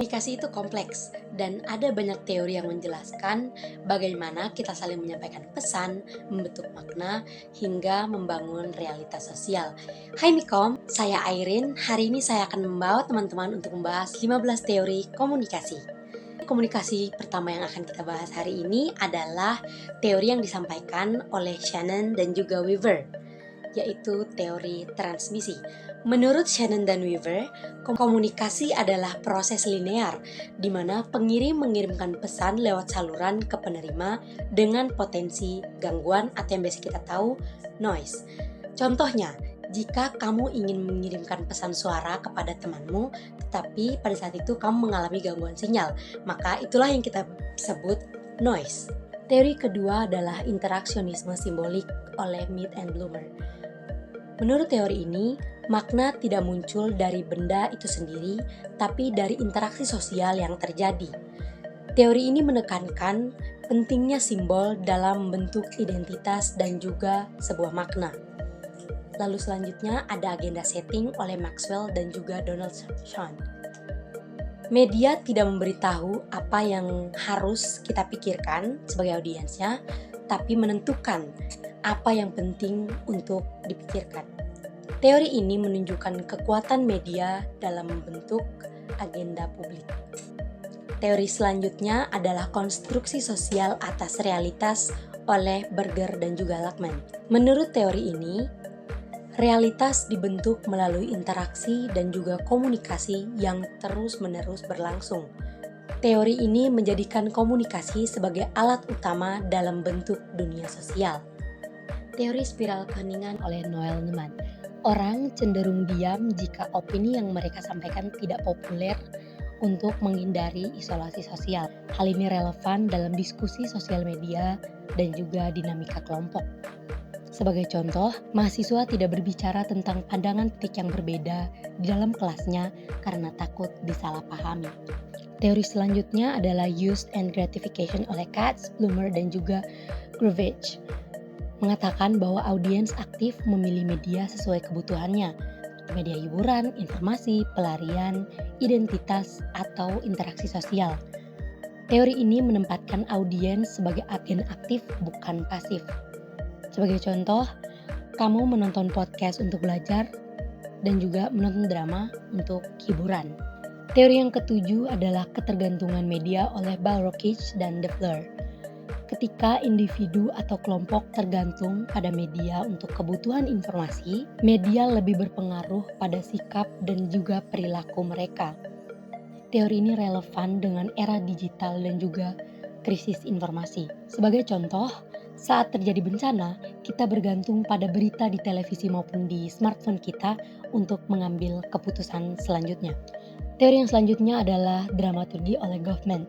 Komunikasi itu kompleks dan ada banyak teori yang menjelaskan bagaimana kita saling menyampaikan pesan, membentuk makna, hingga membangun realitas sosial. Hai Mikom, saya Airin. Hari ini saya akan membawa teman-teman untuk membahas 15 teori komunikasi. Komunikasi pertama yang akan kita bahas hari ini adalah teori yang disampaikan oleh Shannon dan juga Weaver, yaitu teori transmisi. Menurut Shannon dan Weaver, komunikasi adalah proses linear di mana pengirim mengirimkan pesan lewat saluran ke penerima dengan potensi gangguan atau yang biasa kita tahu noise. Contohnya, jika kamu ingin mengirimkan pesan suara kepada temanmu, tetapi pada saat itu kamu mengalami gangguan sinyal, maka itulah yang kita sebut noise. Teori kedua adalah interaksionisme simbolik oleh Mead and Bloomer. Menurut teori ini, makna tidak muncul dari benda itu sendiri, tapi dari interaksi sosial yang terjadi. Teori ini menekankan pentingnya simbol dalam membentuk identitas dan juga sebuah makna. Lalu selanjutnya ada agenda setting oleh Maxwell dan juga Donald Schwann. Media tidak memberitahu apa yang harus kita pikirkan sebagai audiensnya, tapi menentukan apa yang penting untuk dipikirkan. Teori ini menunjukkan kekuatan media dalam membentuk agenda publik. Teori selanjutnya adalah konstruksi sosial atas realitas oleh Berger dan juga Lachman. Menurut teori ini, realitas dibentuk melalui interaksi dan juga komunikasi yang terus-menerus berlangsung. Teori ini menjadikan komunikasi sebagai alat utama dalam bentuk dunia sosial. Teori spiral keheningan oleh Noel Neiman. Orang cenderung diam jika opini yang mereka sampaikan tidak populer untuk menghindari isolasi sosial. Hal ini relevan dalam diskusi sosial media dan juga dinamika kelompok. Sebagai contoh, mahasiswa tidak berbicara tentang pandangan titik yang berbeda di dalam kelasnya karena takut disalahpahami. Teori selanjutnya adalah use and gratification oleh Katz, Bloomer, dan juga Grovich. Mengatakan bahwa audiens aktif memilih media sesuai kebutuhannya, media hiburan, informasi, pelarian, identitas, atau interaksi sosial. Teori ini menempatkan audiens sebagai agen aktif, bukan pasif. Sebagai contoh, kamu menonton podcast untuk belajar dan juga menonton drama untuk hiburan. Teori yang ketujuh adalah ketergantungan media oleh Balrokich dan Defler. Ketika individu atau kelompok tergantung pada media untuk kebutuhan informasi, media lebih berpengaruh pada sikap dan juga perilaku mereka. Teori ini relevan dengan era digital dan juga krisis informasi. Sebagai contoh, saat terjadi bencana, kita bergantung pada berita di televisi maupun di smartphone kita untuk mengambil keputusan selanjutnya. Teori yang selanjutnya adalah dramaturgi oleh Goffman,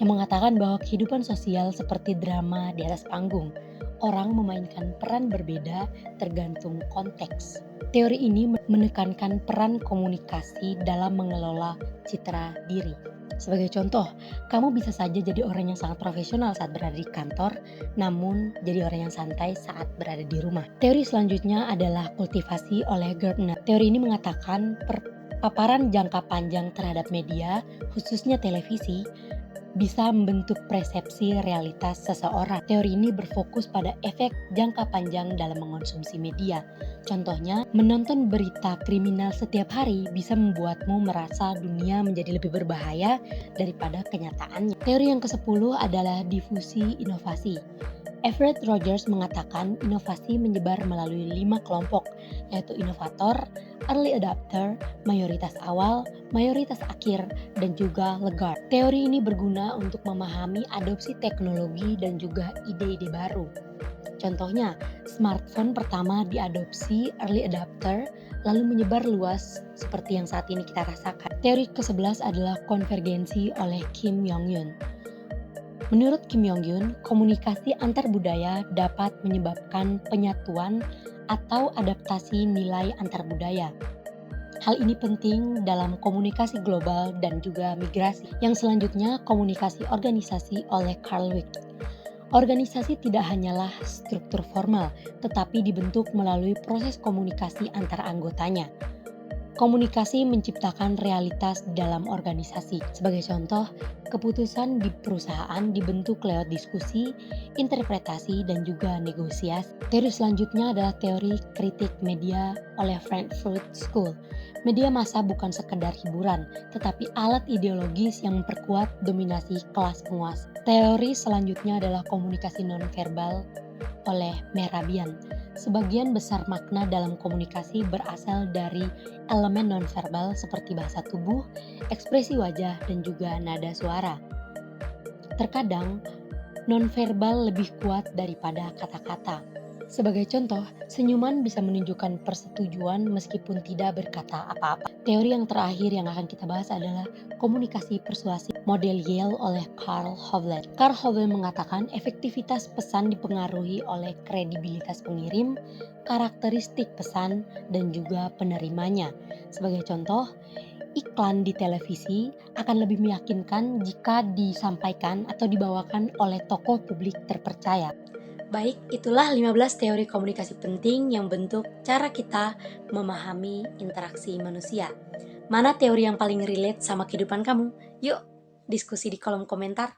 yang mengatakan bahwa kehidupan sosial seperti drama di atas panggung. Orang memainkan peran berbeda tergantung konteks. Teori ini menekankan peran komunikasi dalam mengelola citra diri. Sebagai contoh, kamu bisa saja jadi orang yang sangat profesional saat berada di kantor, namun jadi orang yang santai saat berada di rumah. Teori selanjutnya adalah kultivasi oleh Gertner. Teori ini mengatakan paparan jangka panjang terhadap media, khususnya televisi, bisa membentuk persepsi realitas seseorang. Teori ini berfokus pada efek jangka panjang dalam mengonsumsi media. Contohnya, menonton berita kriminal setiap hari bisa membuatmu merasa dunia menjadi lebih berbahaya daripada kenyataannya. Teori yang ke-10 adalah difusi inovasi. Everett Rogers mengatakan inovasi menyebar melalui 5 kelompok, yaitu inovator, early adopter, mayoritas awal, mayoritas akhir, dan juga laggard. Teori ini berguna untuk memahami adopsi teknologi dan juga ide-ide baru. Contohnya, smartphone pertama diadopsi early adopter, lalu menyebar luas seperti yang saat ini kita rasakan. Teori ke-11 adalah konvergensi oleh Kim Yong-yun. Menurut Kim Yong-yun, komunikasi antar budaya dapat menyebabkan penyatuan atau adaptasi nilai antar budaya. Hal ini penting dalam komunikasi global dan juga migrasi. Yang selanjutnya, komunikasi organisasi oleh Carl Wick. Organisasi tidak hanyalah struktur formal, tetapi dibentuk melalui proses komunikasi antar anggotanya. Komunikasi menciptakan realitas dalam organisasi. Sebagai contoh, keputusan di perusahaan dibentuk lewat diskusi, interpretasi, dan juga negosiasi. Teori selanjutnya adalah teori kritik media oleh Frankfurt School. Media massa bukan sekedar hiburan, tetapi alat ideologis yang memperkuat dominasi kelas penguasa. Teori selanjutnya adalah komunikasi nonverbal oleh Mehrabian. Sebagian besar makna dalam komunikasi berasal dari elemen nonverbal seperti bahasa tubuh, ekspresi wajah, dan juga nada suara. Terkadang, nonverbal lebih kuat daripada kata-kata. Sebagai contoh, senyuman bisa menunjukkan persetujuan meskipun tidak berkata apa-apa. Teori yang terakhir yang akan kita bahas adalah komunikasi persuasi model Yale oleh Carl Hovland. Carl Hovland mengatakan efektivitas pesan dipengaruhi oleh kredibilitas pengirim, karakteristik pesan, dan juga penerimanya. Sebagai contoh, iklan di televisi akan lebih meyakinkan jika disampaikan atau dibawakan oleh tokoh publik terpercaya. Baik, itulah 15 teori komunikasi penting yang bentuk cara kita memahami interaksi manusia. Mana teori yang paling relate sama kehidupan kamu? Yuk, diskusi di kolom komentar.